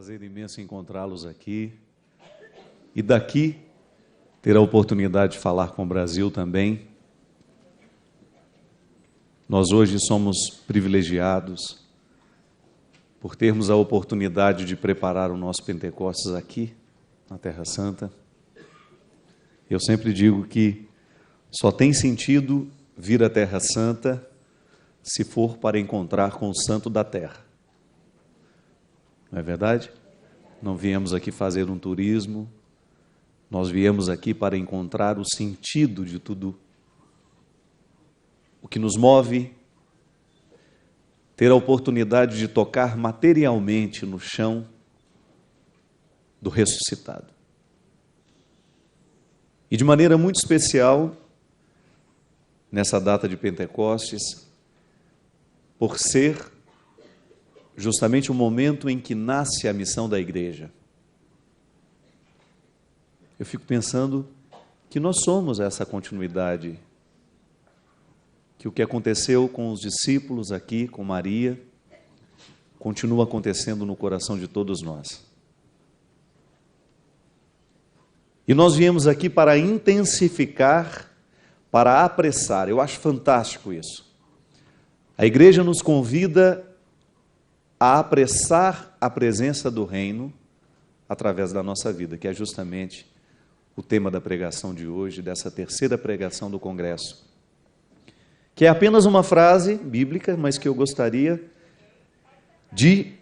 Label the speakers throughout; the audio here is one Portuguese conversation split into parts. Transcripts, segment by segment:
Speaker 1: prazer imenso encontrá-los aqui. E daqui ter a oportunidade de falar com o Brasil também. Nós hoje somos privilegiados por termos a oportunidade de preparar o nosso Pentecostes aqui, na Terra Santa. Eu sempre digo que só tem sentido vir à Terra Santa se for para encontrar com o Santo da Terra. Não é verdade? Não viemos aqui fazer um turismo, nós viemos aqui para encontrar o sentido de tudo o que nos move, ter a oportunidade de tocar materialmente no chão do ressuscitado. E de maneira muito especial, nessa data de Pentecostes, por ser justamente o momento em que nasce a missão da igreja. Eu fico pensando que nós somos essa continuidade, que o que aconteceu com os discípulos aqui, com Maria, continua acontecendo no coração de todos nós. E nós viemos aqui para intensificar, para apressar. Eu acho fantástico isso. A igreja nos convida a apressar a presença do reino através da nossa vida, que é justamente o tema da pregação de hoje, dessa terceira pregação do Congresso, que é apenas uma frase bíblica, mas que eu gostaria de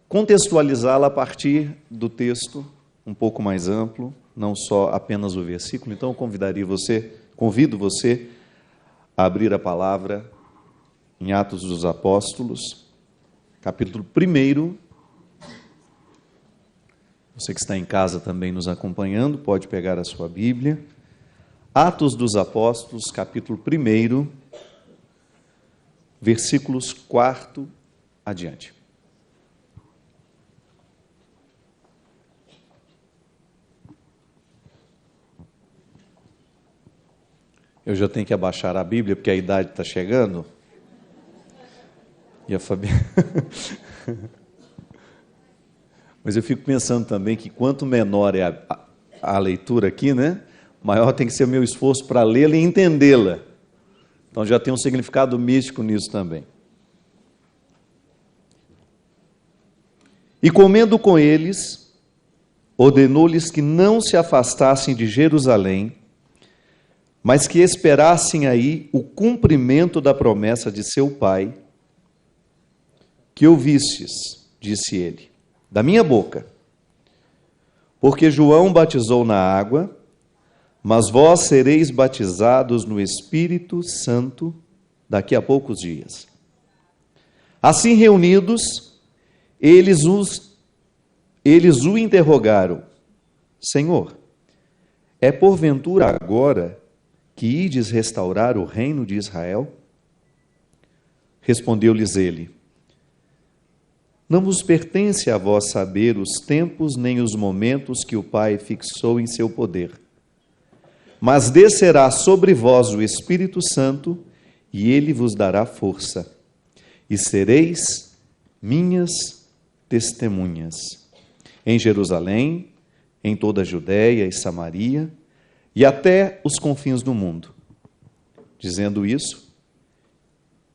Speaker 1: contextualizá-la a partir do texto um pouco mais amplo, não só apenas o versículo. Então eu convido você a abrir a palavra em Atos dos Apóstolos, capítulo 1. Você que está em casa também nos acompanhando, pode pegar a sua Bíblia. Atos dos Apóstolos, capítulo 1, versículos 4 adiante. Eu já tenho que abaixar a Bíblia, porque a idade está chegando. E a Fabiana... Mas eu fico pensando também que quanto menor é a leitura aqui, né? Maior tem que ser o meu esforço para lê-la e entendê-la. Então já tem um significado místico nisso também. E comendo com eles, ordenou-lhes que não se afastassem de Jerusalém, mas que esperassem aí o cumprimento da promessa de seu pai, que ouvistes, disse ele, da minha boca. Porque João batizou na água, mas vós sereis batizados no Espírito Santo daqui a poucos dias. Assim reunidos, eles o interrogaram: Senhor, é porventura agora que ides restaurar o reino de Israel? Respondeu-lhes ele: Não vos pertence a vós saber os tempos nem os momentos que o Pai fixou em seu poder. Mas descerá sobre vós o Espírito Santo, e ele vos dará força. E sereis minhas testemunhas em Jerusalém, em toda a Judéia e Samaria, e até os confins do mundo. Dizendo isso,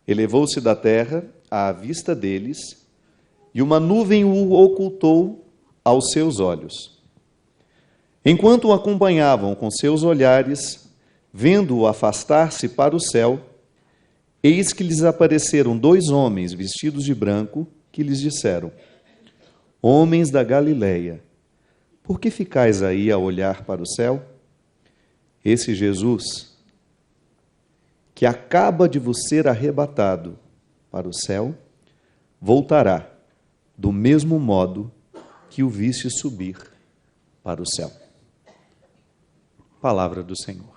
Speaker 1: elevou-se da terra à vista deles, e uma nuvem o ocultou aos seus olhos. Enquanto o acompanhavam com seus olhares, vendo-o afastar-se para o céu, eis que lhes apareceram 2 homens vestidos de branco, que lhes disseram: Homens da Galileia, por que ficais aí a olhar para o céu? Esse Jesus, que acaba de vos ser arrebatado para o céu, voltará do mesmo modo que o viste subir para o céu. Palavra do Senhor.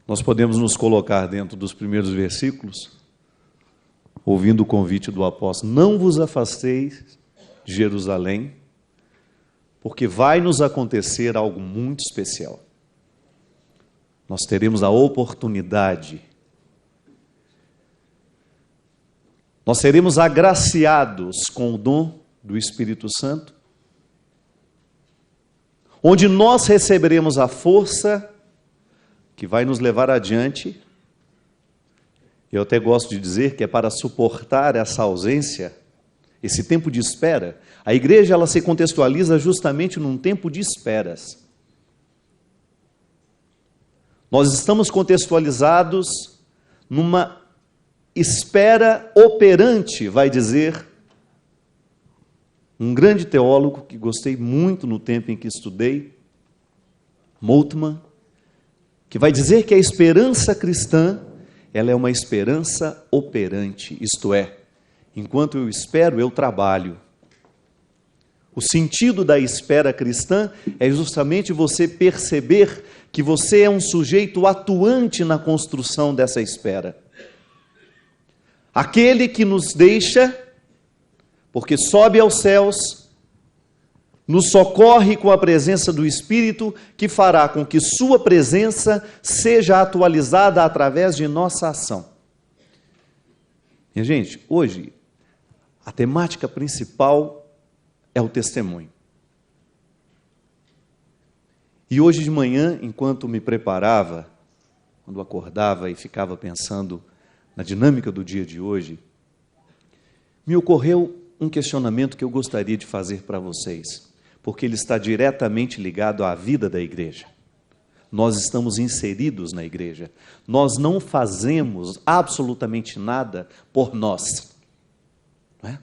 Speaker 1: Nós podemos nos colocar dentro dos primeiros versículos, ouvindo o convite do apóstolo: não vos afasteis de Jerusalém, porque vai nos acontecer algo muito especial. nós teremos a oportunidade, nós seremos agraciados com o dom do Espírito Santo, onde nós receberemos a força que vai nos levar adiante. Eu até gosto de dizer que é para suportar essa ausência, esse tempo de espera. A igreja, ela se contextualiza justamente num tempo de esperas. Nós estamos contextualizados numa espera operante, vai dizer um grande teólogo que gostei muito no tempo em que estudei, Moltmann, que vai dizer que a esperança cristã, ela é uma esperança operante, isto é, enquanto eu espero, eu trabalho. O sentido da espera cristã é justamente você perceber que você é um sujeito atuante na construção dessa espera. Aquele que nos deixa, porque sobe aos céus, nos socorre com a presença do Espírito, que fará com que sua presença seja atualizada através de nossa ação. Minha gente, hoje, a temática principal é o testemunho. E hoje de manhã, enquanto me preparava, quando acordava e ficava pensando na dinâmica do dia de hoje, me ocorreu um questionamento que eu gostaria de fazer para vocês, porque ele está diretamente ligado à vida da igreja. Nós estamos inseridos na igreja. Nós não fazemos absolutamente nada por nós. Não é?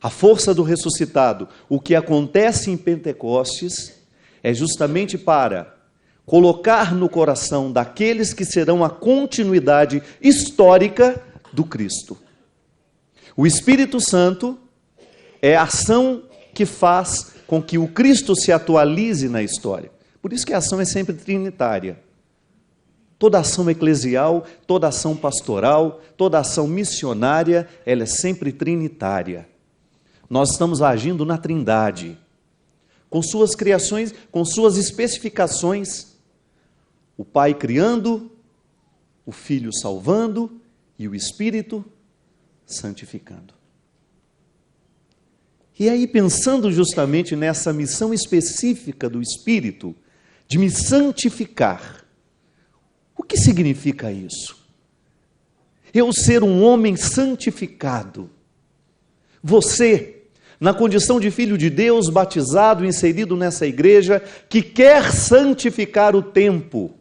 Speaker 1: A força do ressuscitado, o que acontece em Pentecostes, é justamente para colocar no coração daqueles que serão a continuidade histórica do Cristo. O Espírito Santo é a ação que faz com que o Cristo se atualize na história. Por isso que a ação é sempre trinitária. Toda ação eclesial, toda ação pastoral, toda ação missionária, ela é sempre trinitária. Nós estamos agindo na Trindade, com suas criações, com suas especificações. O Pai criando, o Filho salvando e o Espírito santificando. E aí, pensando justamente nessa missão específica do Espírito, de me santificar, o que significa isso? Eu ser um homem santificado. Você, na condição de filho de Deus, batizado, inserido nessa igreja, que quer santificar o tempo.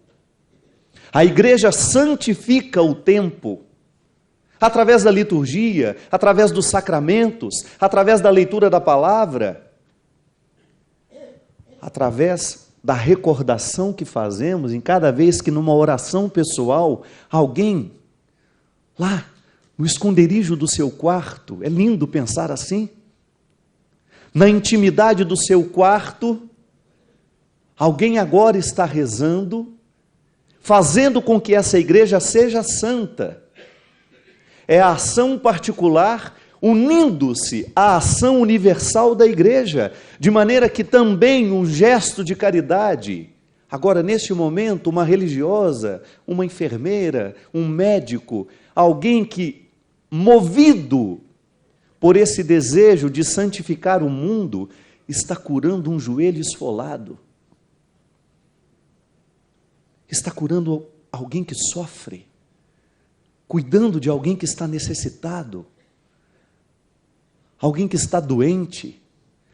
Speaker 1: A igreja santifica o tempo, através da liturgia, através dos sacramentos, através da leitura da palavra, através da recordação que fazemos em cada vez que numa oração pessoal, alguém lá no esconderijo do seu quarto, é lindo pensar assim, na intimidade do seu quarto, alguém agora está rezando, fazendo com que essa igreja seja santa. É a ação particular unindo-se à ação universal da igreja, de maneira que também um gesto de caridade, agora neste momento uma religiosa, uma enfermeira, um médico, alguém que, movido por esse desejo de santificar o mundo, está curando um joelho esfolado, está curando alguém que sofre, cuidando de alguém que está necessitado, alguém que está doente,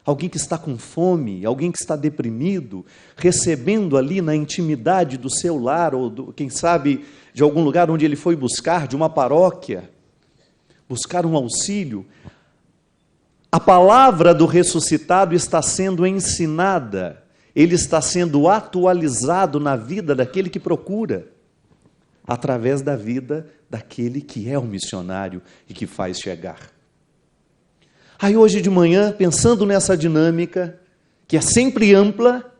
Speaker 1: alguém que está com fome, alguém que está deprimido, recebendo ali na intimidade do seu lar, ou quem sabe de algum lugar onde ele foi buscar, de uma paróquia, buscar um auxílio. A palavra do ressuscitado está sendo ensinada, ele está sendo atualizado na vida daquele que procura, através da vida daquele que é o missionário e que faz chegar. Aí hoje de manhã, pensando nessa dinâmica, que é sempre ampla,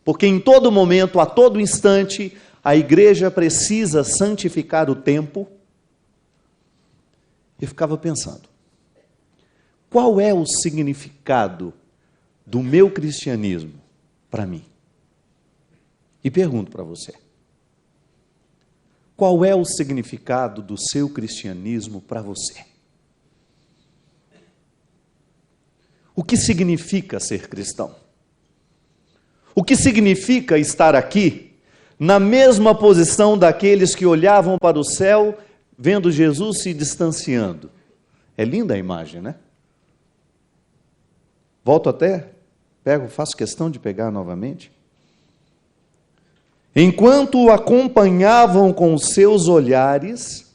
Speaker 1: porque em todo momento, a todo instante, a igreja precisa santificar o tempo, eu ficava pensando, qual é o significado do meu cristianismo para mim? E pergunto para você: qual é o significado do seu cristianismo para você? O que significa ser cristão? O que significa estar aqui, na mesma posição daqueles que olhavam para o céu, vendo Jesus se distanciando? É linda a imagem, né? Volto até, faço questão de pegar novamente. Enquanto o acompanhavam com os seus olhares,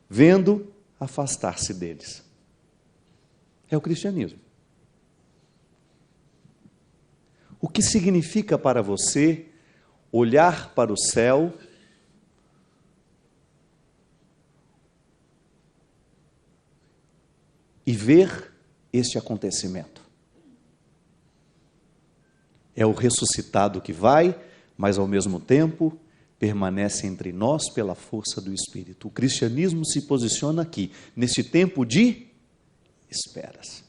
Speaker 1: vendo afastar-se deles. É o cristianismo. O que significa para você olhar para o céu e ver este acontecimento? É o ressuscitado que vai, mas ao mesmo tempo permanece entre nós pela força do Espírito. O cristianismo se posiciona aqui, nesse tempo de esperas.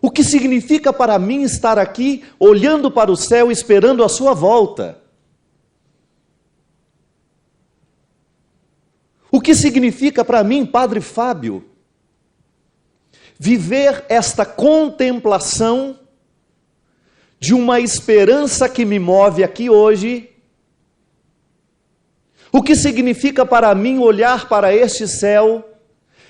Speaker 1: O que significa para mim estar aqui, olhando para o céu, esperando a sua volta? O que significa para mim, Padre Fábio, viver esta contemplação de uma esperança que me move aqui hoje? O que significa para mim olhar para este céu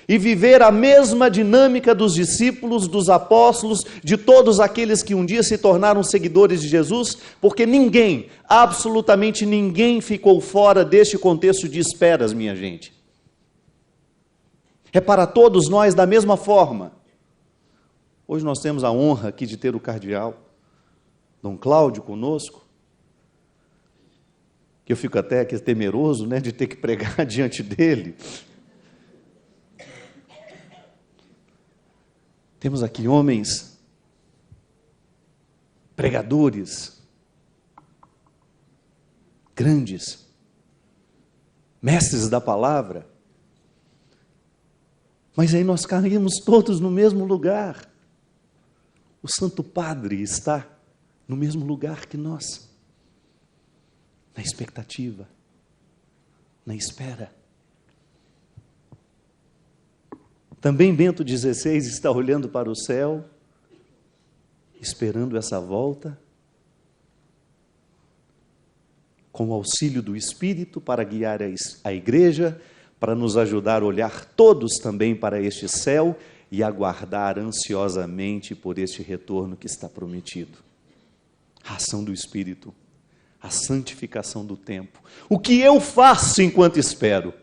Speaker 1: e viver a mesma dinâmica dos discípulos, dos apóstolos, de todos aqueles que um dia se tornaram seguidores de Jesus? Porque ninguém, absolutamente ninguém ficou fora deste contexto de esperas, minha gente. É para todos nós da mesma forma. Hoje nós temos a honra aqui de ter o cardeal Dom Cláudio conosco, que eu fico até aqui temeroso, né, de ter que pregar diante dele. Temos aqui homens, pregadores, grandes, mestres da palavra, mas aí nós caímos todos no mesmo lugar. O Santo Padre está no mesmo lugar que nós, na expectativa, na espera. Também Bento XVI está olhando para o céu, esperando essa volta, com o auxílio do Espírito para guiar a igreja, para nos ajudar a olhar todos também para este céu e aguardar ansiosamente por este retorno que está prometido. A ação do Espírito, a santificação do tempo. O que eu faço enquanto espero?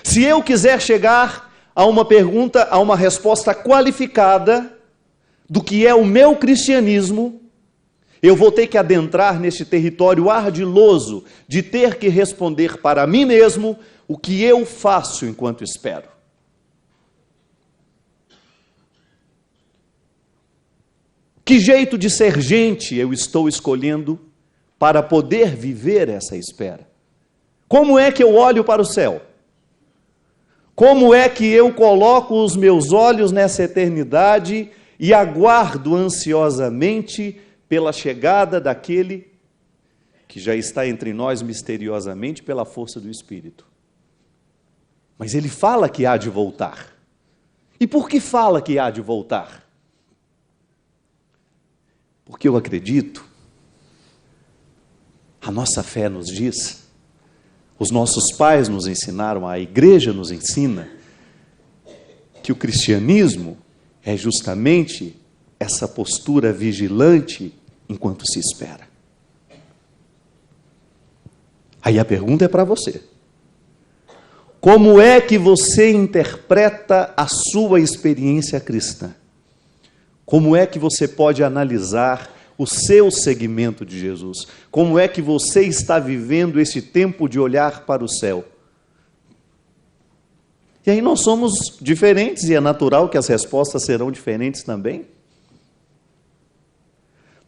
Speaker 1: Se eu quiser chegar a uma pergunta, a uma resposta qualificada do que é o meu cristianismo, eu vou ter que adentrar neste território ardiloso de ter que responder para mim mesmo o que eu faço enquanto espero. Que jeito de ser gente eu estou escolhendo para poder viver essa espera? Como é que eu olho para o céu? Como é que eu coloco os meus olhos nessa eternidade e aguardo ansiosamente pela chegada daquele que já está entre nós misteriosamente pela força do Espírito? Mas ele fala que há de voltar. E por que fala que há de voltar? Porque eu acredito, a nossa fé nos diz, os nossos pais nos ensinaram, a igreja nos ensina, que o cristianismo é justamente essa postura vigilante enquanto se espera. Aí a pergunta é para você. Como é que você interpreta a sua experiência cristã? Como é que você pode analisar o seu segmento de Jesus? Como é que você está vivendo esse tempo de olhar para o céu? E aí nós somos diferentes e é natural que as respostas serão diferentes também.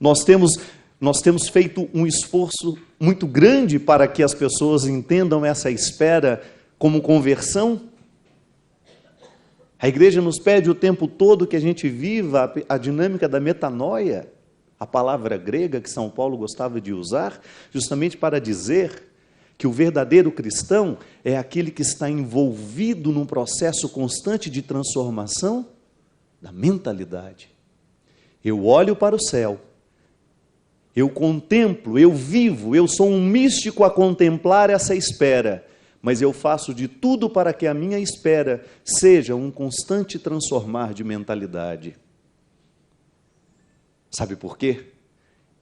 Speaker 1: Nós temos feito um esforço muito grande para que as pessoas entendam essa espera como conversão. A igreja nos pede o tempo todo que a gente viva a dinâmica da metanoia, a palavra grega que São Paulo gostava de usar, justamente para dizer que o verdadeiro cristão é aquele que está envolvido num processo constante de transformação da mentalidade. Eu olho para o céu, eu contemplo, eu vivo, eu sou um místico a contemplar essa espera, mas eu faço de tudo para que a minha espera seja um constante transformar de mentalidade. Sabe por quê?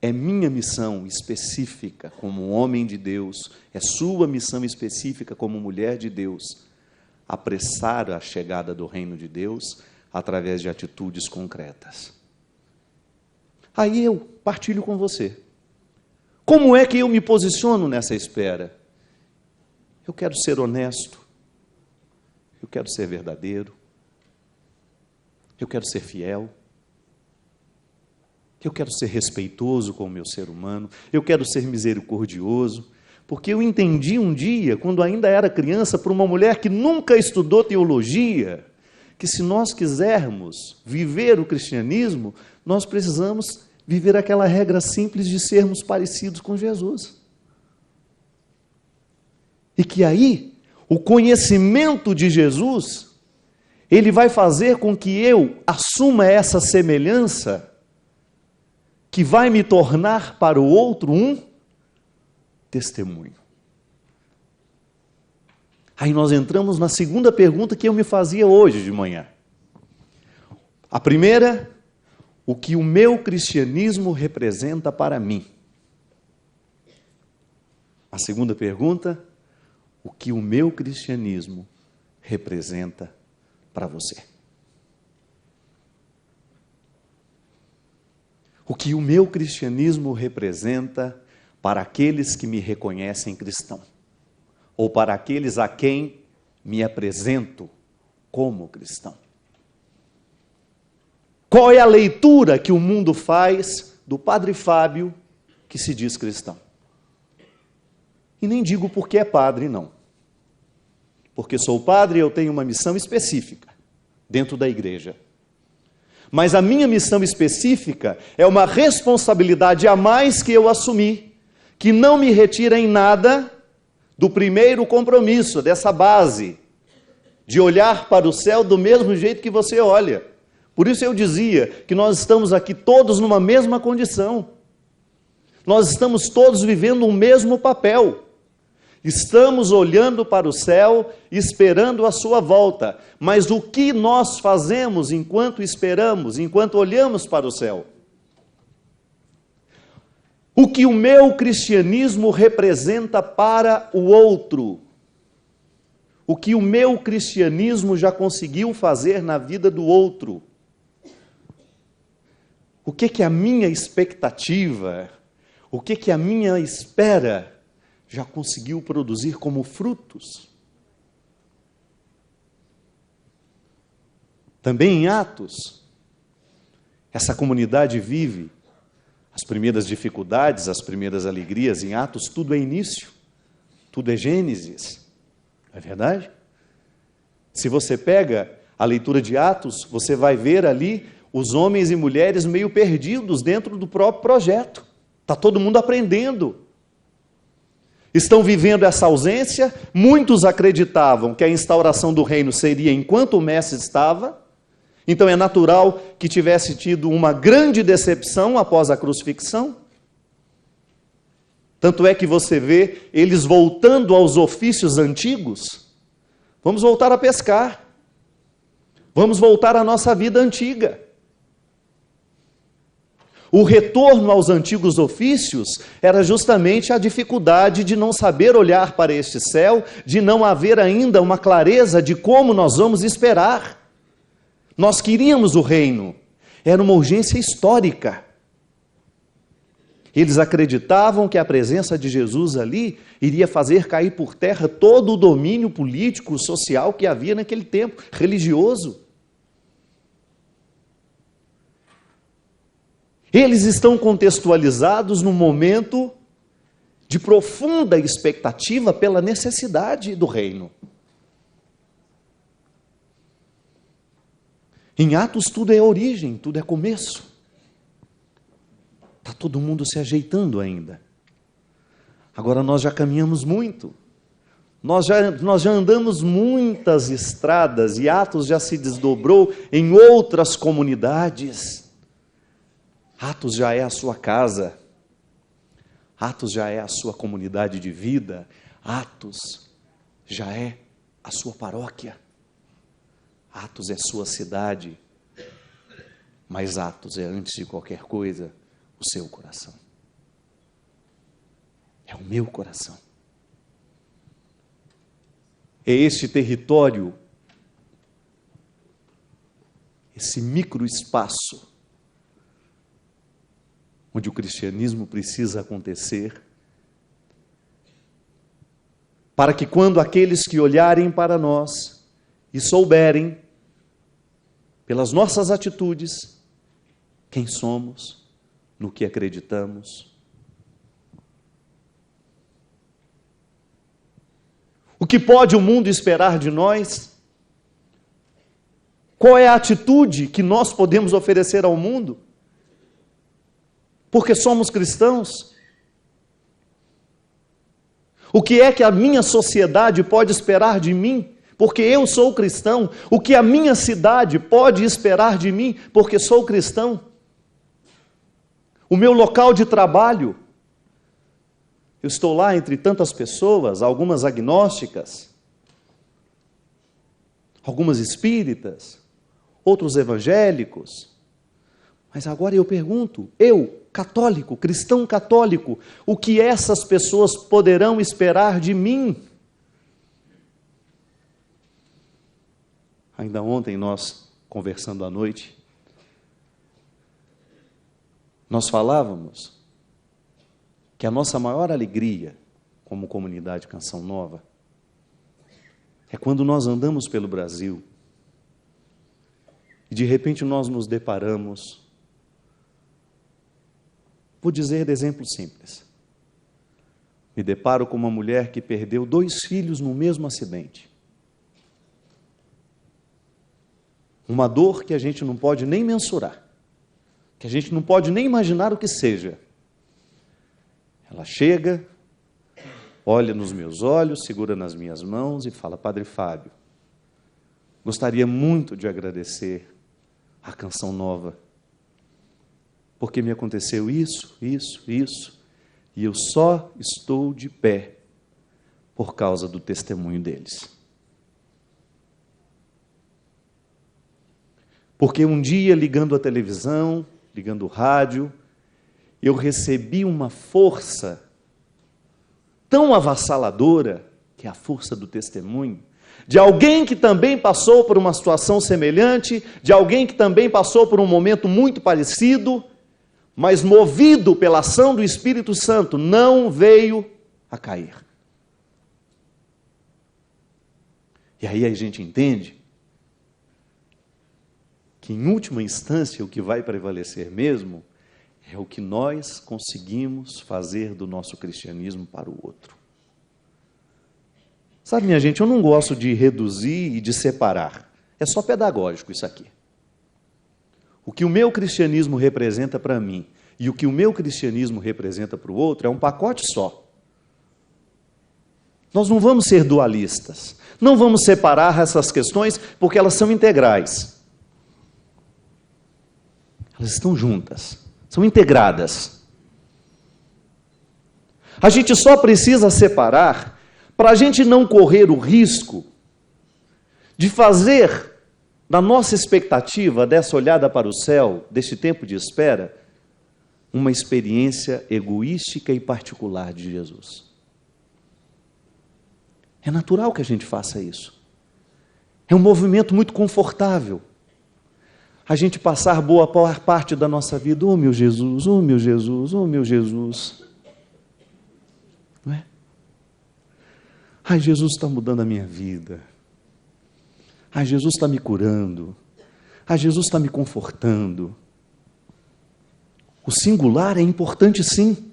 Speaker 1: É minha missão específica como homem de Deus, é sua missão específica como mulher de Deus, apressar a chegada do reino de Deus através de atitudes concretas. Aí eu partilho com você. Como é que eu me posiciono nessa espera? Eu quero ser honesto, eu quero ser verdadeiro, eu quero ser fiel, eu quero ser respeitoso com o meu ser humano, eu quero ser misericordioso, porque eu entendi um dia, quando ainda era criança, por uma mulher que nunca estudou teologia, que se nós quisermos viver o cristianismo, nós precisamos viver aquela regra simples de sermos parecidos com Jesus. E que aí, o conhecimento de Jesus, ele vai fazer com que eu assuma essa semelhança, que vai me tornar para o outro um testemunho. Aí nós entramos na segunda pergunta que eu me fazia hoje de manhã. A primeira, o que o meu cristianismo representa para mim. A segunda pergunta, o que o meu cristianismo representa para você. O que o meu cristianismo representa para aqueles que me reconhecem cristão, ou para aqueles a quem me apresento como cristão. Qual é a leitura que o mundo faz do Padre Fábio que se diz cristão? E nem digo porque é padre, não. Porque sou padre e eu tenho uma missão específica dentro da igreja. Mas a minha missão específica é uma responsabilidade a mais que eu assumi, que não me retira em nada do primeiro compromisso, dessa base, de olhar para o céu do mesmo jeito que você olha. Por isso eu dizia que nós estamos aqui todos numa mesma condição. Nós estamos todos vivendo um mesmo papel. Estamos olhando para o céu, esperando a sua volta. Mas o que nós fazemos enquanto esperamos, enquanto olhamos para o céu? O que o meu cristianismo representa para o outro? O que o meu cristianismo já conseguiu fazer na vida do outro? O que a minha expectativa, o que a minha espera já conseguiu produzir como frutos? Também em Atos, essa comunidade vive as primeiras dificuldades, as primeiras alegrias. Em Atos tudo é início, tudo é Gênesis, não é verdade? Se você pega a leitura de Atos, você vai ver ali os homens e mulheres meio perdidos dentro do próprio projeto. Está todo mundo aprendendo. Estão vivendo essa ausência. Muitos acreditavam que a instauração do reino seria enquanto o mestre estava. Então é natural que tivesse tido uma grande decepção após a crucifixão. Tanto é que você vê eles voltando aos ofícios antigos. Vamos voltar a pescar. Vamos voltar à nossa vida antiga. O retorno aos antigos ofícios era justamente a dificuldade de não saber olhar para este céu, de não haver ainda uma clareza de como nós vamos esperar. Nós queríamos o reino, era uma urgência histórica. Eles acreditavam que a presença de Jesus ali iria fazer cair por terra todo o domínio político, social que havia naquele tempo, religioso. Eles estão contextualizados num momento de profunda expectativa pela necessidade do reino. Em Atos tudo é origem, tudo é começo. todo mundo se ajeitando ainda. Agora nós já caminhamos muito. Nós já andamos muitas estradas e Atos já se desdobrou em outras comunidades. Atos já é a sua casa. Atos já é a sua comunidade de vida. Atos já é a sua paróquia. Atos é sua cidade. Mas Atos é, antes de qualquer coisa, o seu coração. É o meu coração. É este território, esse microespaço, onde o cristianismo precisa acontecer, para que quando aqueles que olharem para nós e souberem, pelas nossas atitudes, quem somos, no que acreditamos. O que pode o mundo esperar de nós? Qual é a atitude que nós podemos oferecer ao mundo? Porque somos cristãos. O que é que a minha sociedade pode esperar de mim? Porque eu sou cristão. O que a minha cidade pode esperar de mim? Porque sou cristão. O meu local de trabalho, eu estou lá entre tantas pessoas, algumas agnósticas, algumas espíritas, outros evangélicos. Mas agora eu pergunto, eu, católico, cristão católico, o que essas pessoas poderão esperar de mim? Ainda ontem nós, conversando à noite, nós falávamos que a nossa maior alegria como comunidade Canção Nova é quando nós andamos pelo Brasil e de repente nós nos deparamos, vou dizer de exemplo simples, me deparo com uma mulher que perdeu 2 filhos no mesmo acidente. Uma dor que a gente não pode nem mensurar, que a gente não pode nem imaginar o que seja. Ela chega, olha nos meus olhos, segura nas minhas mãos e fala: Padre Fábio, gostaria muito de agradecer a Canção Nova, porque me aconteceu isso, e eu só estou de pé por causa do testemunho deles. Porque um dia, ligando a televisão, ligando o rádio, eu recebi uma força tão avassaladora, que é a força do testemunho, de alguém que também passou por uma situação semelhante, de alguém que também passou por um momento muito parecido, mas movido pela ação do Espírito Santo, não veio a cair. E aí a gente entende que, em última instância, o que vai prevalecer mesmo é o que nós conseguimos fazer do nosso cristianismo para o outro. Sabe, minha gente, eu não gosto de reduzir e de separar. É só pedagógico isso aqui. O que o meu cristianismo representa para mim e o que o meu cristianismo representa para o outro é um pacote só. Nós não vamos ser dualistas. Não vamos separar essas questões porque elas são integrais. Elas estão juntas. São integradas. A gente só precisa separar para a gente não correr o risco de fazer da nossa expectativa, dessa olhada para o céu, deste tempo de espera, uma experiência egoística e particular de Jesus. É natural que a gente faça isso. É um movimento muito confortável. A gente passar boa parte da nossa vida, oh meu Jesus, oh meu Jesus, oh meu Jesus. Não é? Ai, Jesus está mudando a minha vida. Ai, Jesus está me curando. Ai, Jesus está me confortando. O singular é importante, sim.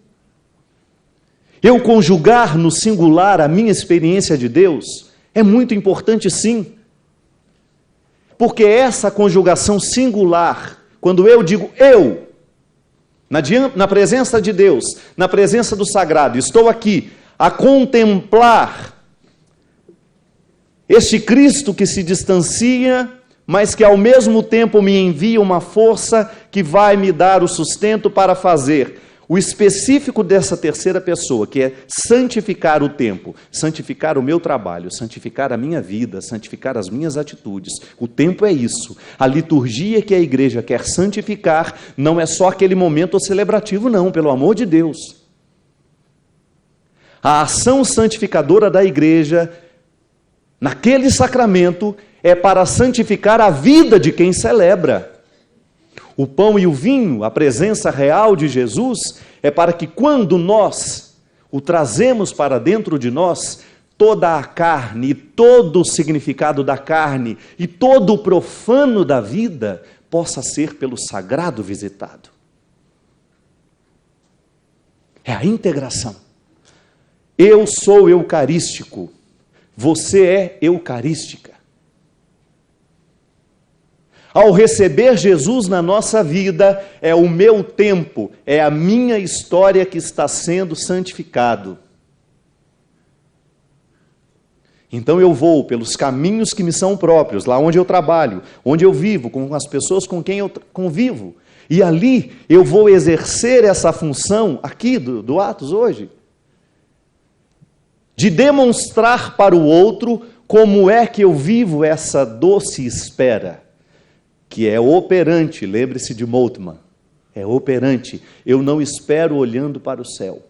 Speaker 1: Eu conjugar no singular a minha experiência de Deus é muito importante, sim. Porque essa conjugação singular, quando eu digo eu, na presença de Deus, na presença do sagrado. Estou aqui a contemplar este Cristo que se distancia, mas que ao mesmo tempo me envia uma força que vai me dar o sustento para fazer o específico dessa terceira pessoa, que é santificar o tempo, santificar o meu trabalho, santificar a minha vida, santificar as minhas atitudes. O tempo é isso. A liturgia que a igreja quer santificar não é só aquele momento celebrativo, não, pelo amor de Deus. A ação santificadora da igreja, naquele sacramento, é para santificar a vida de quem celebra. O pão e o vinho, a presença real de Jesus, é para que quando nós o trazemos para dentro de nós, toda a carne, todo o significado da carne e todo o profano da vida possa ser pelo sagrado visitado. É a integração. Eu sou eucarístico, você é eucarística. Ao receber Jesus na nossa vida, é o meu tempo, é a minha história que está sendo santificado. Então eu vou pelos caminhos que me são próprios, lá onde eu trabalho, onde eu vivo, com as pessoas com quem eu convivo. E ali eu vou exercer essa função, aqui do Atos hoje, de demonstrar para o outro como é que eu vivo essa doce espera, que é operante, lembre-se de Moltmann, é operante. Eu não espero olhando para o céu.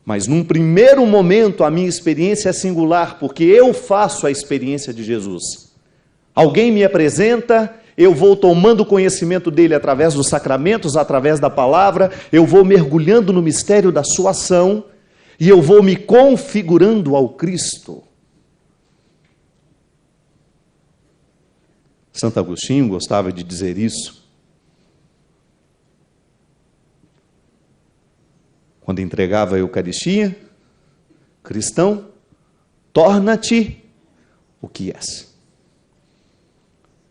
Speaker 1: Mas num primeiro momento a minha experiência é singular, porque eu faço a experiência de Jesus. Alguém me apresenta, eu vou tomando conhecimento dele através dos sacramentos, através da palavra, eu vou mergulhando no mistério da sua ação, e eu vou me configurando ao Cristo. Santo Agostinho gostava de dizer isso. Quando entregava a Eucaristia, cristão, torna-te o que és.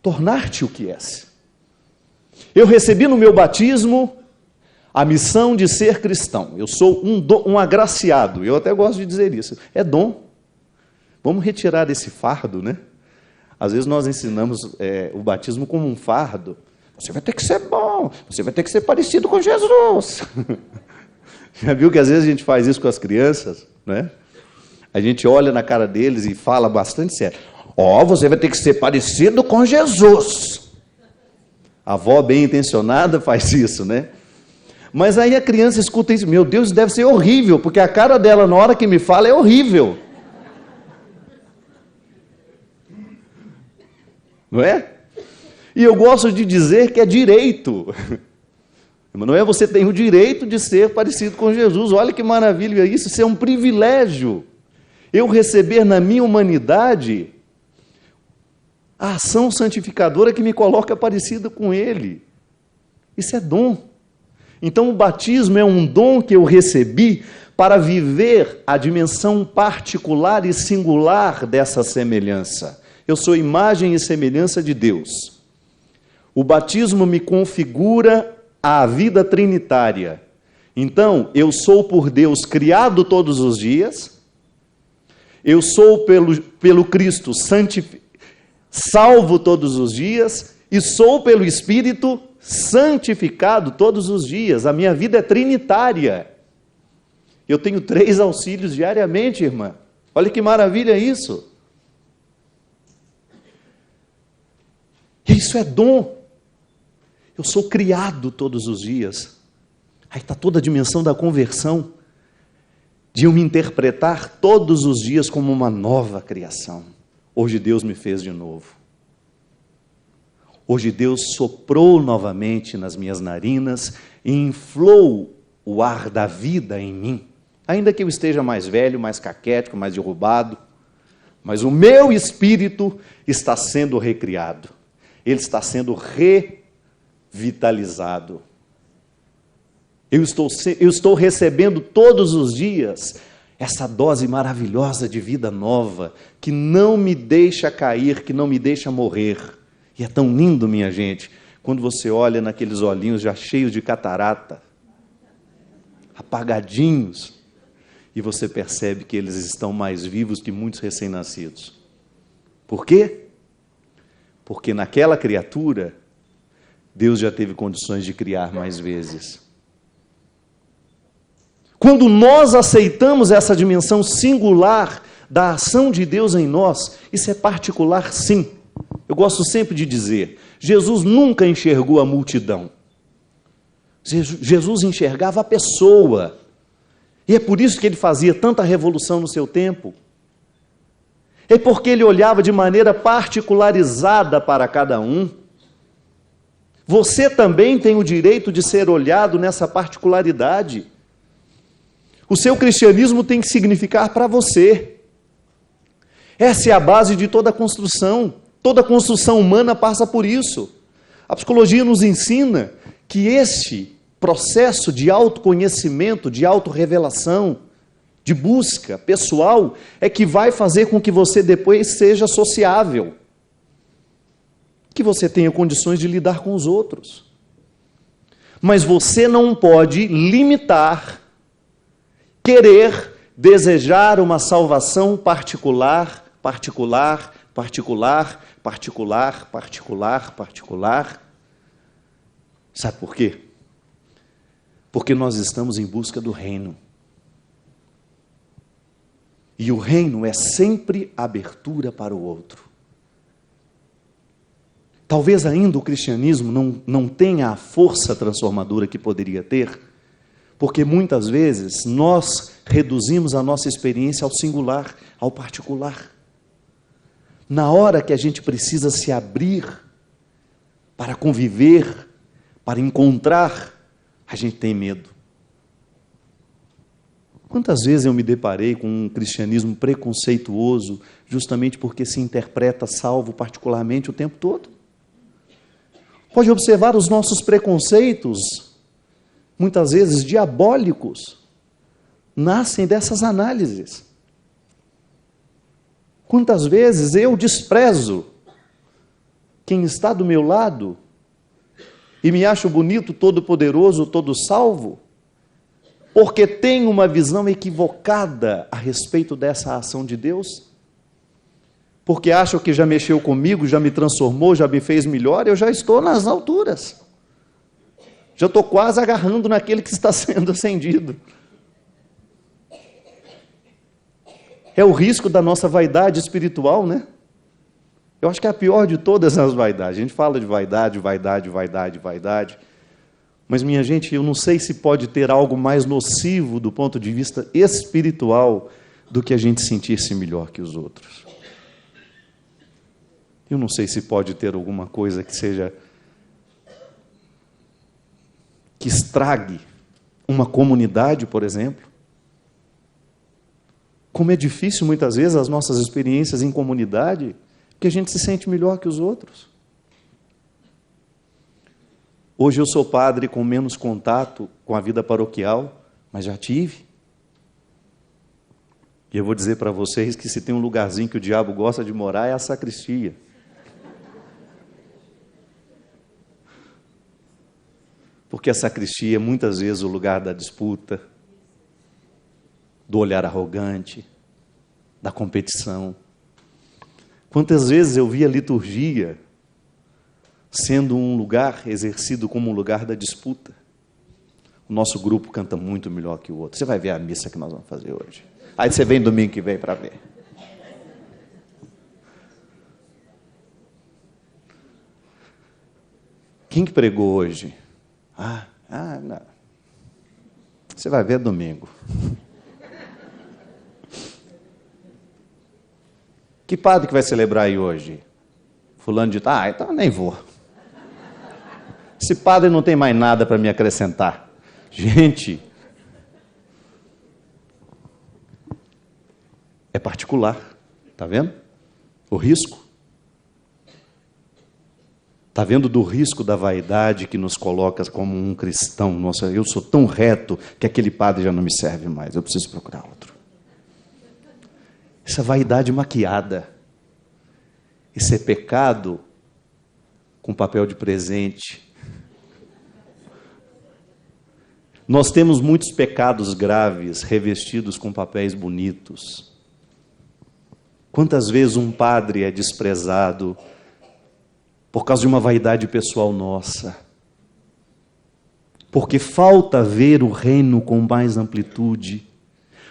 Speaker 1: Tornar-te o que és. Eu recebi no meu batismo a missão de ser cristão. Eu sou um agraciado. Eu até gosto de dizer isso. É dom. Vamos retirar esse fardo, né? Às vezes nós ensinamos o batismo como um fardo. Você vai ter que ser bom, você vai ter que ser parecido com Jesus. Já viu que às vezes a gente faz isso com as crianças, né? A gente olha na cara deles e fala bastante sério. Você vai ter que ser parecido com Jesus. A avó bem intencionada faz isso, né? Mas aí a criança escuta isso. Meu Deus, deve ser horrível, porque a cara dela na hora que me fala é horrível. Não é? E eu gosto de dizer que é direito. Não você tem o direito de ser parecido com Jesus. Olha que maravilha isso, isso é um privilégio. Eu receber na minha humanidade a ação santificadora que me coloca parecido com Ele. Isso é dom. Então o batismo é um dom que eu recebi para viver a dimensão particular e singular dessa semelhança. Eu sou imagem e semelhança de Deus. O batismo me configura a vida trinitária. Então, eu sou por Deus criado todos os dias, eu sou pelo Cristo salvo todos os dias, e sou pelo Espírito santificado todos os dias. A minha vida é trinitária. Eu tenho 3 auxílios diariamente, irmã. Olha que maravilha isso. Isso é dom. Eu sou criado todos os dias. Aí está toda a dimensão da conversão, de eu me interpretar todos os dias como uma nova criação. Hoje Deus me fez de novo. Hoje Deus soprou novamente nas minhas narinas e inflou o ar da vida em mim. Ainda que eu esteja mais velho, mais caquético, mais derrubado, mas o meu espírito está sendo recriado. Ele está sendo revitalizado. Eu estou recebendo todos os dias essa dose maravilhosa de vida nova, que não me deixa cair, que não me deixa morrer. E é tão lindo, minha gente, Quando você olha naqueles olhinhos já cheios de catarata, apagadinhos, e você percebe que eles estão mais vivos que muitos recém-nascidos. Por quê? Porque naquela criatura, Deus já teve condições de criar mais vezes. Quando nós aceitamos essa dimensão singular da ação de Deus em nós, isso é particular, sim. Eu gosto sempre de dizer, Jesus nunca enxergou a multidão. Jesus enxergava a pessoa. E é por isso que ele fazia tanta revolução no seu tempo. É porque ele olhava de maneira particularizada para cada um. Você também tem o direito de ser olhado nessa particularidade. O seu cristianismo tem que significar para você. Essa é a base de toda construção. Toda construção humana passa por isso. A psicologia nos ensina que este processo de autoconhecimento, de autorrevelação, de busca pessoal, é que vai fazer com que você depois seja sociável. Que você tenha condições de lidar com os outros. Mas você não pode limitar, querer, desejar uma salvação particular. Sabe por quê? Porque nós estamos em busca do reino. E o reino é sempre abertura para o outro. Talvez ainda o cristianismo não tenha a força transformadora que poderia ter, porque muitas vezes nós reduzimos a nossa experiência ao singular, ao particular. Na hora que a gente precisa se abrir para conviver, para encontrar, a gente tem medo. Quantas vezes eu me deparei com um cristianismo preconceituoso, justamente porque se interpreta salvo particularmente o tempo todo? Pode observar os nossos preconceitos, muitas vezes diabólicos, nascem dessas análises. Quantas vezes eu desprezo quem está do meu lado e me acho bonito, todo-poderoso, todo-salvo, porque tenho uma visão equivocada a respeito dessa ação de Deus? Porque acho que já mexeu comigo, já me transformou, já me fez melhor, eu já estou nas alturas. Já estou quase agarrando naquele que está sendo acendido. É o risco da nossa vaidade espiritual, né? Eu acho que é a pior de todas as vaidades. A gente fala de vaidade, mas, minha gente, eu não sei se pode ter algo mais nocivo do ponto de vista espiritual do que a gente sentir-se melhor que os outros. Eu não sei se pode ter alguma coisa que estrague uma comunidade, por exemplo. Como é difícil, muitas vezes, as nossas experiências em comunidade, porque a gente se sente melhor que os outros. Hoje eu sou padre com menos contato com a vida paroquial, mas já tive. E eu vou dizer para vocês que se tem um lugarzinho que o diabo gosta de morar, é a sacristia. Porque a sacristia é muitas vezes o lugar da disputa, do olhar arrogante, da competição. Quantas vezes eu vi a liturgia sendo um lugar exercido como um lugar da disputa. O nosso grupo canta muito melhor que o outro. Você vai ver a missa que nós vamos fazer hoje. Aí você vem domingo que vem para ver. Quem que pregou hoje? Não. Você vai ver domingo. Que padre que vai celebrar aí hoje? Fulano de tal? Então eu nem vou. Esse padre não tem mais nada para me acrescentar. Gente, é particular, está vendo? O risco. Está vendo do risco da vaidade que nos coloca como um cristão? Nossa, eu sou tão reto que aquele padre já não me serve mais, eu preciso procurar outro. Essa vaidade maquiada, isso é pecado com papel de presente. Nós temos muitos pecados graves revestidos com papéis bonitos. Quantas vezes um padre é desprezado por causa de uma vaidade pessoal nossa? Porque falta ver o reino com mais amplitude.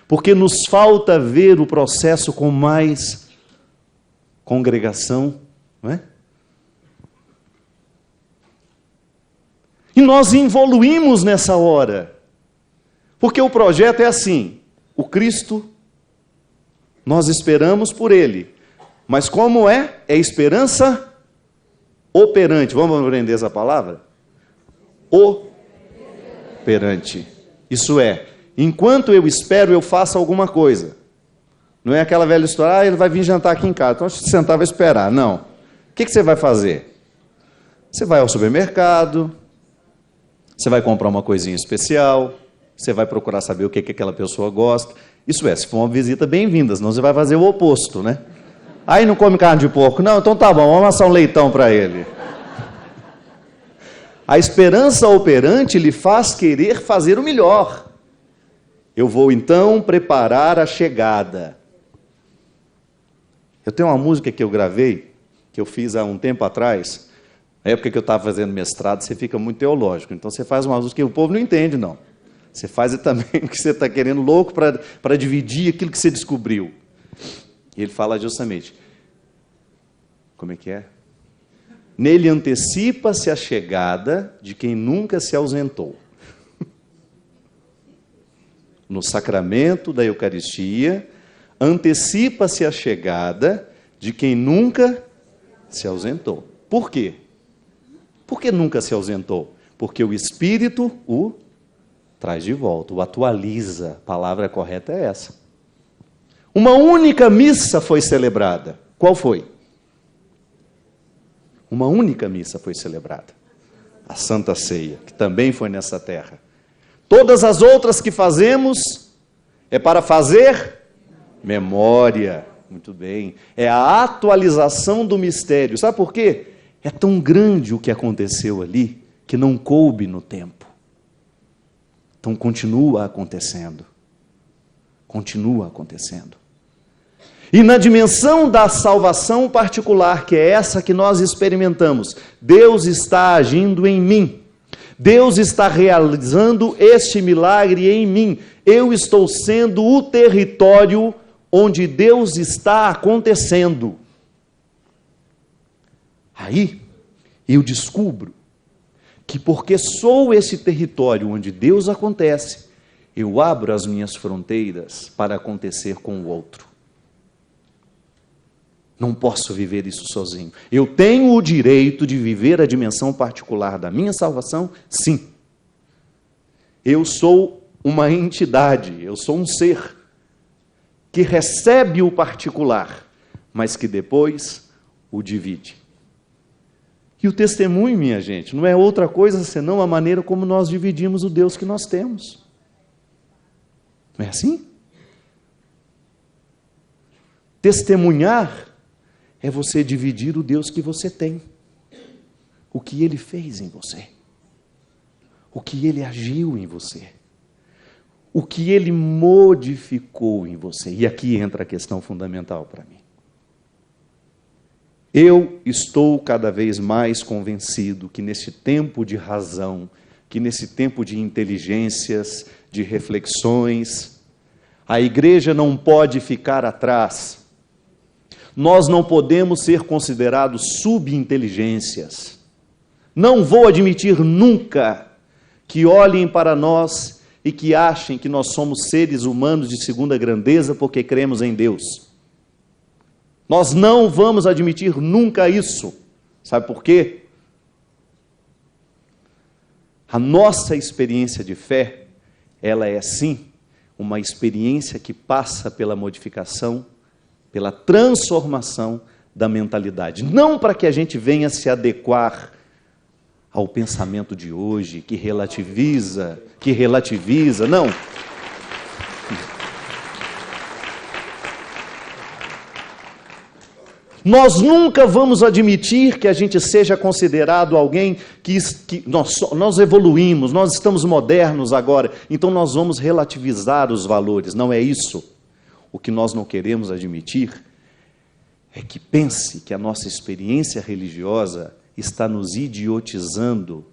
Speaker 1: Porque nos falta ver o processo com mais congregação, não é? E nós evoluímos nessa hora, porque o projeto é assim, o Cristo, nós esperamos por Ele, mas como é? É esperança operante, vamos aprender essa palavra? Operante, isso é, enquanto eu espero, eu faço alguma coisa, não é aquela velha história, ele vai vir jantar aqui em casa, então deixa eu sentar e vai esperar, não, o que você vai fazer? Você vai ao supermercado, você vai comprar uma coisinha especial, você vai procurar saber o que aquela pessoa gosta. Isso é, se for uma visita, bem-vinda, senão você vai fazer o oposto, né? Aí não come carne de porco, não, então tá bom, vamos amassar um leitão para ele. A esperança operante lhe faz querer fazer o melhor. Eu vou então preparar a chegada. Eu tenho uma música que eu gravei, que eu fiz há um tempo atrás. Na época que eu estava fazendo mestrado, você fica muito teológico. Então você faz uma música que o povo não entende, não. Você faz também o que você está querendo, louco para dividir aquilo que você descobriu. E ele fala justamente, como é que é? Nele antecipa-se a chegada de quem nunca se ausentou. No sacramento da Eucaristia, antecipa-se a chegada de quem nunca se ausentou. Por quê? Por que nunca se ausentou? Porque o Espírito o traz de volta, o atualiza. A palavra correta é essa. Uma única missa foi celebrada. Qual foi? Uma única missa foi celebrada. A Santa Ceia, que também foi nessa terra. Todas as outras que fazemos é para fazer memória. Muito bem. É a atualização do mistério. Sabe por quê? É tão grande o que aconteceu ali, que não coube no tempo. Então continua acontecendo. Continua acontecendo. E na dimensão da salvação particular, que é essa que nós experimentamos, Deus está agindo em mim. Deus está realizando este milagre em mim. Eu estou sendo o território onde Deus está acontecendo. Aí, eu descubro que porque sou esse território onde Deus acontece, eu abro as minhas fronteiras para acontecer com o outro. Não posso viver isso sozinho. Eu tenho o direito de viver a dimensão particular da minha salvação? Sim. Eu sou uma entidade, eu sou um ser que recebe o particular, mas que depois o divide. E o testemunho, minha gente, não é outra coisa senão a maneira como nós dividimos o Deus que nós temos. Não é assim? Testemunhar é você dividir o Deus que você tem. O que Ele fez em você. O que Ele agiu em você. O que Ele modificou em você. E aqui entra a questão fundamental para mim. Eu estou cada vez mais convencido que nesse tempo de razão, que nesse tempo de inteligências, de reflexões, a igreja não pode ficar atrás. Nós não podemos ser considerados subinteligências. Não vou admitir nunca que olhem para nós e que achem que nós somos seres humanos de segunda grandeza porque cremos em Deus. Nós não vamos admitir nunca isso. Sabe por quê? A nossa experiência de fé, ela é sim uma experiência que passa pela modificação, pela transformação da mentalidade. Não para que a gente venha se adequar ao pensamento de hoje, que relativiza, não. Nós nunca vamos admitir que a gente seja considerado alguém que nós evoluímos, nós estamos modernos agora, então nós vamos relativizar os valores. Não é isso. O que nós não queremos admitir é que pense que a nossa experiência religiosa está nos idiotizando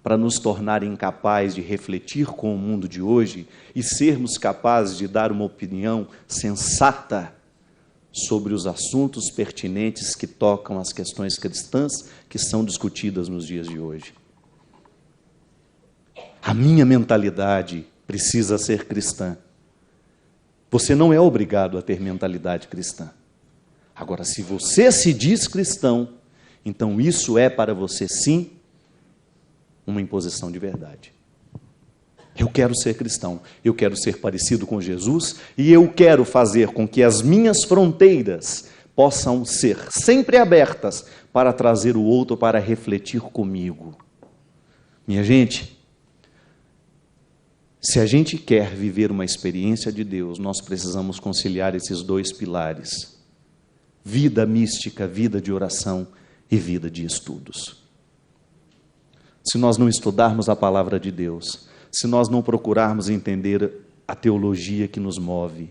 Speaker 1: para nos tornar incapazes de refletir com o mundo de hoje e sermos capazes de dar uma opinião sensata sobre os assuntos pertinentes que tocam as questões cristãs que são discutidas nos dias de hoje. A minha mentalidade precisa ser cristã. Você não é obrigado a ter mentalidade cristã. Agora, se você se diz cristão, então isso é para você sim uma imposição de verdade. Eu quero ser cristão, eu quero ser parecido com Jesus e eu quero fazer com que as minhas fronteiras possam ser sempre abertas para trazer o outro para refletir comigo. Minha gente, se a gente quer viver uma experiência de Deus, nós precisamos conciliar esses dois pilares: vida mística, vida de oração e vida de estudos. Se nós não estudarmos a palavra de Deus, se nós não procurarmos entender a teologia que nos move,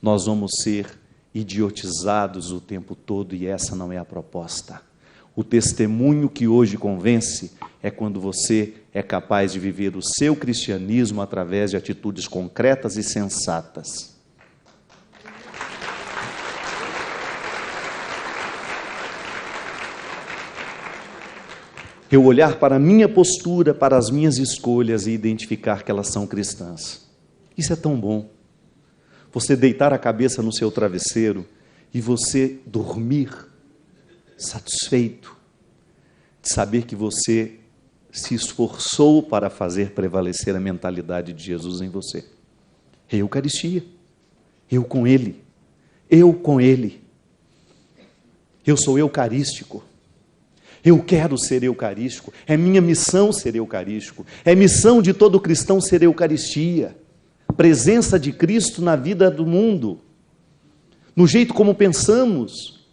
Speaker 1: nós vamos ser idiotizados o tempo todo e essa não é a proposta. O testemunho que hoje convence é quando você é capaz de viver o seu cristianismo através de atitudes concretas e sensatas. Eu olhar para a minha postura, para as minhas escolhas e identificar que elas são cristãs. Isso é tão bom. Você deitar a cabeça no seu travesseiro e você dormir satisfeito de saber que você se esforçou para fazer prevalecer a mentalidade de Jesus em você. É Eucaristia. Eu com Ele. Eu com Ele. Eu sou eucarístico. Eu quero ser eucarístico, é minha missão ser eucarístico, é missão de todo cristão ser Eucaristia, presença de Cristo na vida do mundo, no jeito como pensamos.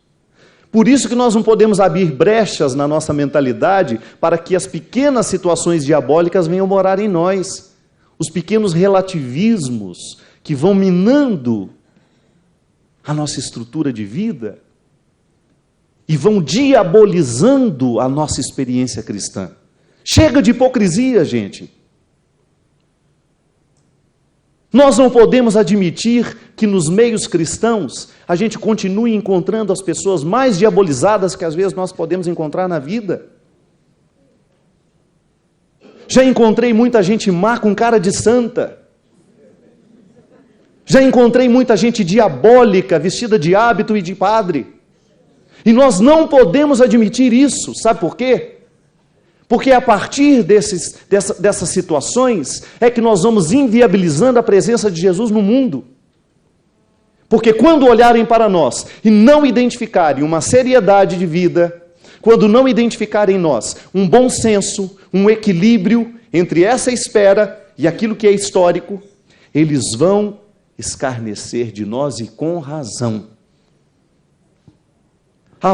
Speaker 1: Por isso que nós não podemos abrir brechas na nossa mentalidade para que as pequenas situações diabólicas venham morar em nós, os pequenos relativismos que vão minando a nossa estrutura de vida, e vão diabolizando a nossa experiência cristã. Chega de hipocrisia, gente. Nós não podemos admitir que nos meios cristãos a gente continue encontrando as pessoas mais diabolizadas que às vezes nós podemos encontrar na vida. Já encontrei muita gente má com cara de santa. Já encontrei muita gente diabólica, vestida de hábito e de padre. E nós não podemos admitir isso, sabe por quê? Porque a partir dessas situações é que nós vamos inviabilizando a presença de Jesus no mundo. Porque quando olharem para nós e não identificarem uma seriedade de vida, quando não identificarem em nós um bom senso, um equilíbrio entre essa espera e aquilo que é histórico, eles vão escarnecer de nós e com razão.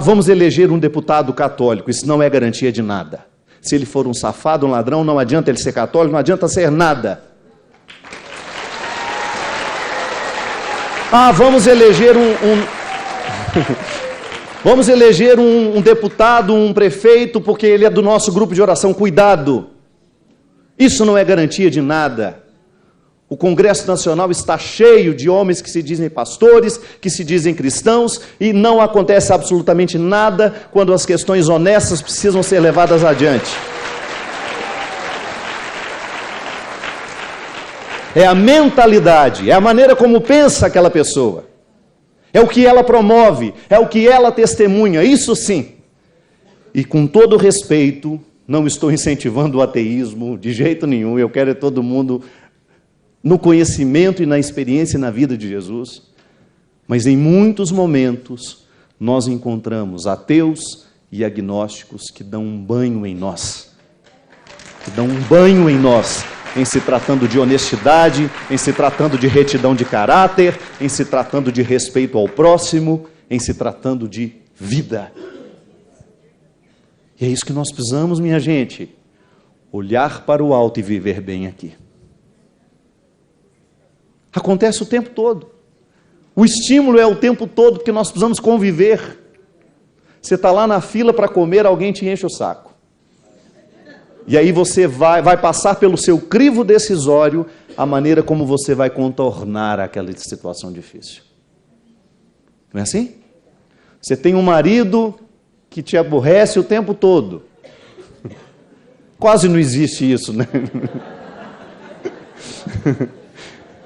Speaker 1: Vamos eleger um deputado católico, isso não é garantia de nada. Se ele for um safado, um ladrão, não adianta ele ser católico, não adianta ser nada. Vamos eleger vamos eleger um deputado, um prefeito, porque ele é do nosso grupo de oração. Cuidado, isso não é garantia de nada. O Congresso Nacional está cheio de homens que se dizem pastores, que se dizem cristãos, e não acontece absolutamente nada quando as questões honestas precisam ser levadas adiante. É a mentalidade, é a maneira como pensa aquela pessoa, é o que ela promove, é o que ela testemunha, isso sim. E com todo respeito, não estou incentivando o ateísmo de jeito nenhum, eu quero todo mundo no conhecimento e na experiência e na vida de Jesus, mas em muitos momentos nós encontramos ateus e agnósticos que dão um banho em nós, em se tratando de honestidade, em se tratando de retidão de caráter, em se tratando de respeito ao próximo, em se tratando de vida. E é isso que nós precisamos, minha gente. Olhar para o alto e viver bem aqui. Acontece o tempo todo. O estímulo é o tempo todo, porque nós precisamos conviver. Você está lá na fila para comer, alguém te enche o saco. E aí você vai passar pelo seu crivo decisório a maneira como você vai contornar aquela situação difícil. Não é assim? Você tem um marido que te aborrece o tempo todo. Quase não existe isso, né?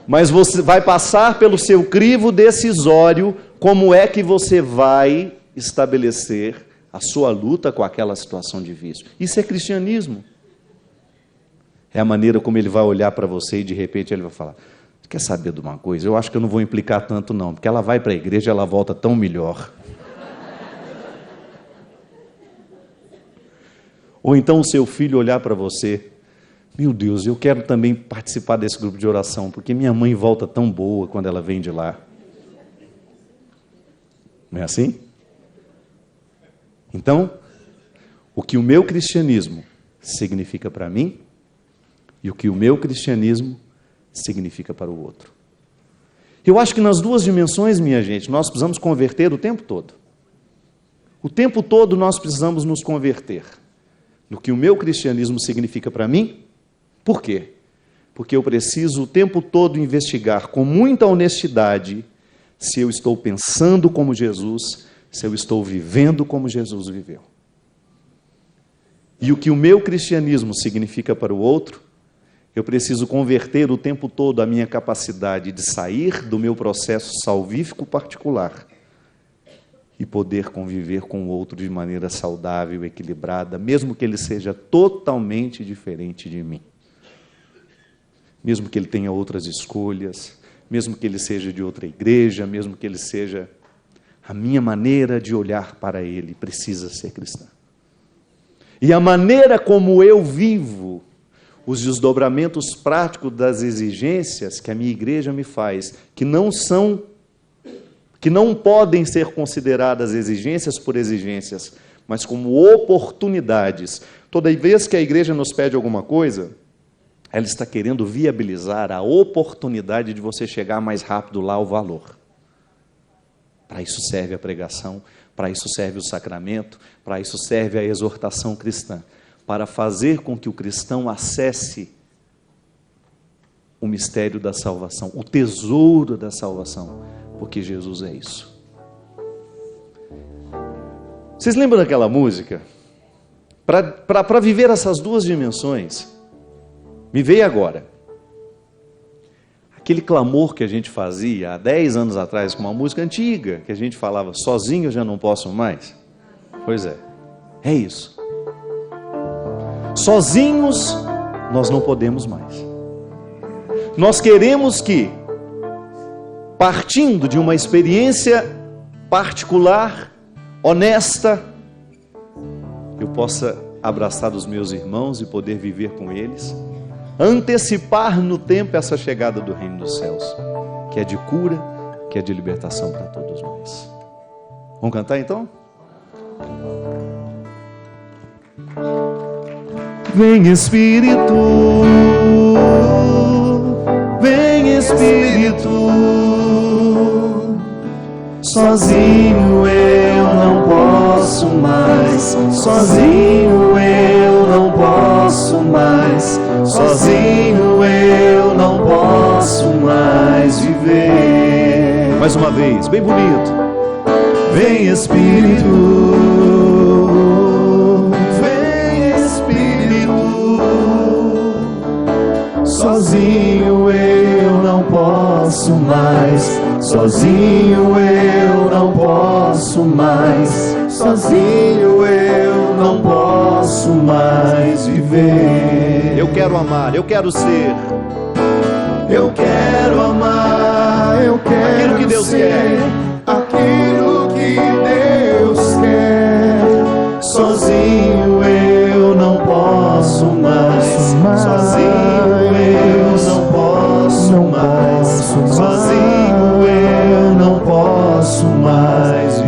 Speaker 1: Mas você vai passar pelo seu crivo decisório, como é que você vai estabelecer a sua luta com aquela situação difícil. Isso é cristianismo. É a maneira como ele vai olhar para você e de repente ele vai falar: quer saber de uma coisa? Eu acho que eu não vou implicar tanto não, porque ela vai para a igreja e ela volta tão melhor. Ou então o seu filho olhar para você: meu Deus, eu quero também participar desse grupo de oração, porque minha mãe volta tão boa quando ela vem de lá. Não é assim? Então, o que o meu cristianismo significa para mim e o que o meu cristianismo significa para o outro. Eu acho que nas duas dimensões, minha gente, nós precisamos converter o tempo todo. O tempo todo nós precisamos nos converter no que o meu cristianismo significa para mim. Por quê? Porque eu preciso o tempo todo investigar com muita honestidade se eu estou pensando como Jesus, se eu estou vivendo como Jesus viveu. E o que o meu cristianismo significa para o outro, eu preciso converter o tempo todo a minha capacidade de sair do meu processo salvífico particular e poder conviver com o outro de maneira saudável, equilibrada, mesmo que ele seja totalmente diferente de mim. Mesmo que ele tenha outras escolhas, mesmo que ele seja de outra igreja, mesmo que ele seja... A minha maneira de olhar para ele precisa ser cristã. E a maneira como eu vivo os desdobramentos práticos das exigências que a minha igreja me faz, que não podem ser consideradas exigências por exigências, mas como oportunidades. Toda vez que a igreja nos pede alguma coisa, ela está querendo viabilizar a oportunidade de você chegar mais rápido lá ao valor. Para isso serve a pregação, para isso serve o sacramento, para isso serve a exortação cristã, para fazer com que o cristão acesse o mistério da salvação, o tesouro da salvação, porque Jesus é isso. Vocês lembram daquela música? Para viver essas duas dimensões, me veio agora aquele clamor que a gente fazia há 10 anos atrás, com uma música antiga, que a gente falava: sozinho eu já não posso mais. Pois é isso. Sozinhos nós não podemos mais. Nós queremos que, partindo de uma experiência particular, honesta, eu possa abraçar os meus irmãos e poder viver com eles, antecipar no tempo essa chegada do reino dos céus, que é de cura, que é de libertação para todos nós. Vamos cantar então? Vem Espírito, vem Espírito, sozinho eu não posso mais, sozinho eu não posso mais, sozinho eu não posso mais viver. Mais uma vez, bem bonito. Vem Espírito, vem Espírito, sozinho eu não posso mais, sozinho eu não posso mais, sozinho eu não posso mais viver. Eu quero amar, eu quero ser, eu quero amar, eu quero aquilo que Deus quer, aquilo que Deus quer. Sozinho eu não posso mais, sozinho eu não posso mais, sozinho eu não posso mais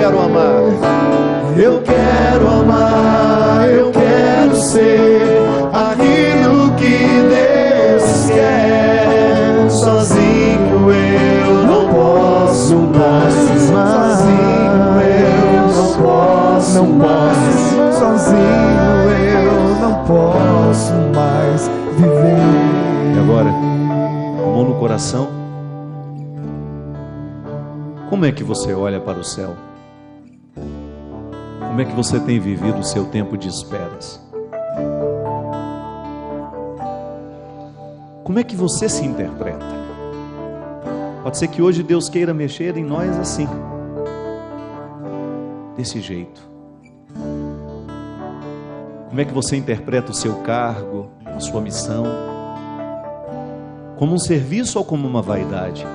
Speaker 1: quero amar.
Speaker 2: Eu quero amar, eu quero ser aquilo que Deus quer. Sozinho eu não posso mais, sozinho eu não posso mais, sozinho eu não posso mais viver.
Speaker 1: E agora, mão no coração, como é que você olha para o céu? Como é que você tem vivido o seu tempo de esperas? Como é que você se interpreta? Pode ser que hoje Deus queira mexer em nós assim, desse jeito. Como é que você interpreta o seu cargo, a sua missão? Como um serviço ou como uma vaidade?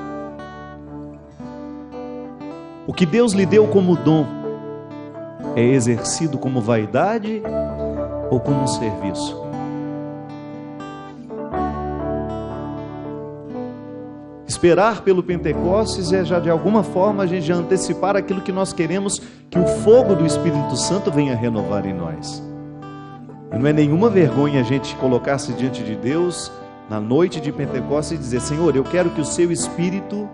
Speaker 1: O que Deus lhe deu como dom é exercido como vaidade ou como um serviço? Esperar pelo Pentecostes é já de alguma forma a gente já antecipar aquilo que nós queremos que o fogo do Espírito Santo venha renovar em nós. E não é nenhuma vergonha a gente colocar-se diante de Deus na noite de Pentecostes e dizer: Senhor, eu quero que o seu Espírito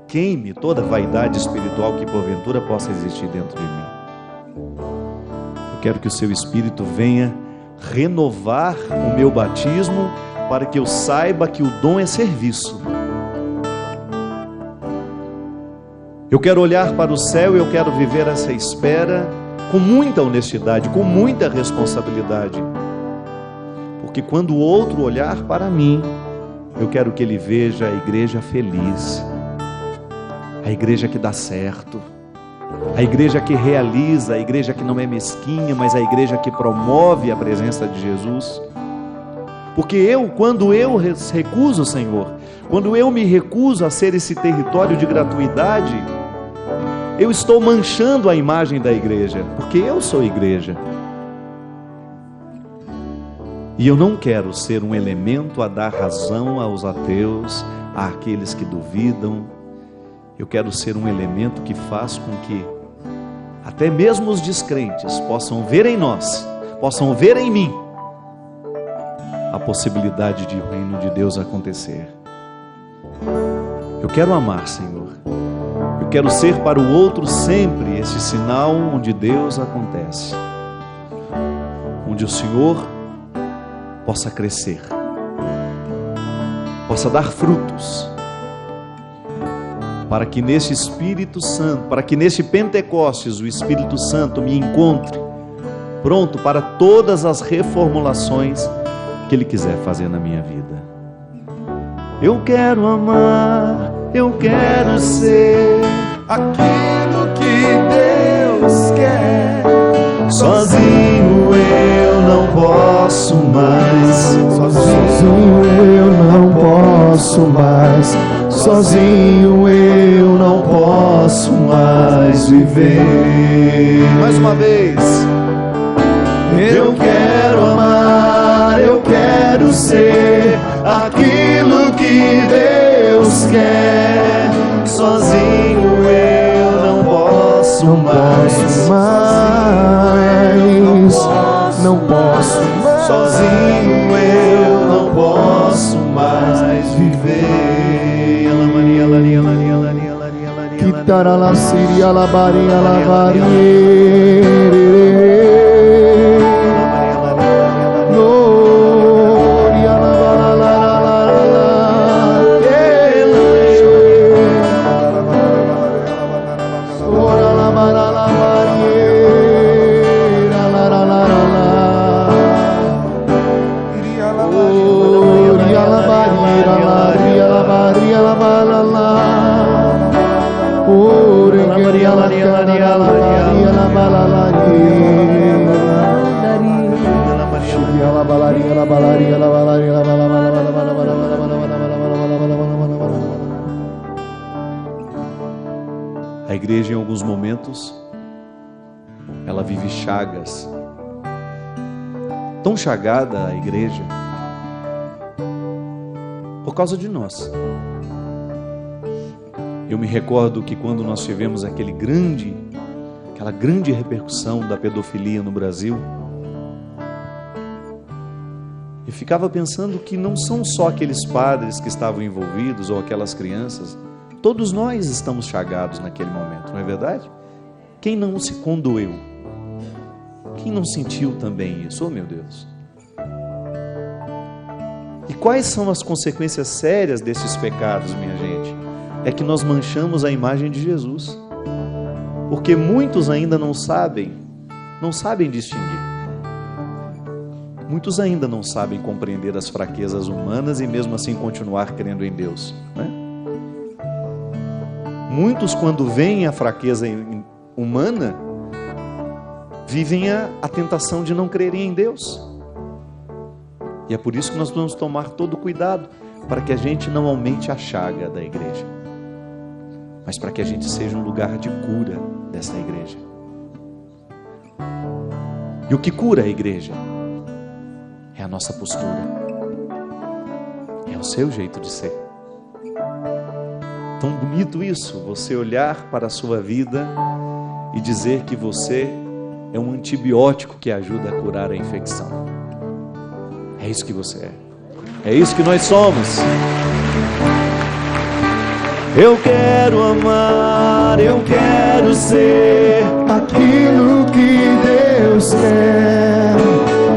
Speaker 1: queime toda vaidade espiritual que porventura possa existir dentro de mim. Eu quero que o seu Espírito venha renovar o meu batismo para que eu saiba que o dom é serviço. Eu quero olhar para o céu e eu quero viver essa espera com muita honestidade, com muita responsabilidade. Porque quando o outro olhar para mim, eu quero que ele veja a igreja feliz, a igreja que dá certo, a igreja que realiza, a igreja que não é mesquinha, mas a igreja que promove a presença de Jesus. Porque quando eu recuso, Senhor, quando eu me recuso a ser esse território de gratuidade, eu estou manchando a imagem da igreja, porque eu sou igreja. E eu não quero ser um elemento a dar razão aos ateus, àqueles que duvidam. Eu quero ser um elemento que faz com que até mesmo os descrentes possam ver em nós, possam ver em mim a possibilidade de o reino de Deus acontecer. Eu quero amar, Senhor. Eu quero ser para o outro sempre esse sinal onde Deus acontece, onde o Senhor possa crescer, possa dar frutos, para que nesse Espírito Santo, para que nesse Pentecostes o Espírito Santo me encontre pronto para todas as reformulações que Ele quiser fazer na minha vida. Eu quero amar, eu quero ser
Speaker 2: aquilo que Deus quer.
Speaker 1: sozinho eu não posso mais,
Speaker 2: Sozinho eu não posso mais, sozinho eu não posso mais viver.
Speaker 1: mais uma vez.
Speaker 2: Eu quero amar, eu quero ser aquilo que Deus quer. Sozinho eu não posso mais, não posso mais. Sozinho eu não posso mais viver. Quitará la siria la baria la baria.
Speaker 1: A igreja, em alguns momentos, ela vive chagas. Tão chagada a igreja por causa de nós. Eu me recordo que quando nós tivemos aquele grande aquela grande repercussão da pedofilia no Brasil. E ficava pensando que não são só aqueles padres que estavam envolvidos ou aquelas crianças. Todos nós estamos chagados naquele momento, não é verdade? Quem não se condoeu? Quem não sentiu também isso? Oh, meu Deus! E quais são as consequências sérias desses pecados, minha gente? É que nós manchamos a imagem de Jesus. Porque muitos ainda não sabem distinguir. Muitos ainda não sabem compreender as fraquezas humanas e mesmo assim continuar crendo em Deus, né? Muitos, quando veem a fraqueza humana, vivem a tentação de não crerem em Deus. E é por isso que nós vamos tomar todo cuidado, para que a gente não aumente a chaga da igreja, mas para que a gente seja um lugar de cura dessa igreja. E o que cura a igreja é a nossa postura, é o seu jeito de ser. Tão bonito isso, você olhar para a sua vida e dizer que você é um antibiótico que ajuda a curar a infecção. É isso que você é isso que nós somos. Eu quero amar, eu quero ser
Speaker 2: aquilo que Deus quer.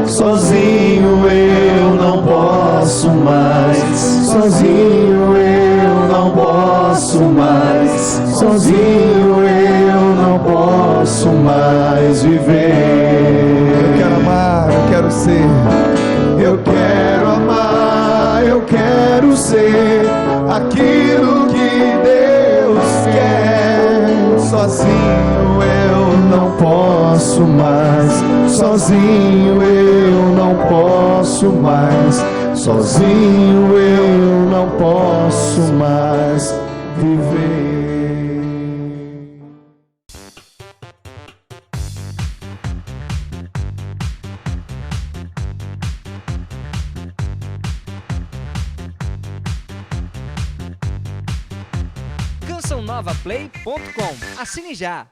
Speaker 1: Sozinho eu não posso mais,
Speaker 2: Sozinho eu não posso mais, sozinho eu não posso mais viver. Eu quero amar, eu quero ser. Eu quero amar, eu quero ser aquilo que Deus quer. Sozinho eu não posso mais, sozinho eu não posso mais, sozinho eu não posso mais viver.
Speaker 3: CançãoNovaPlay.com. Assine já!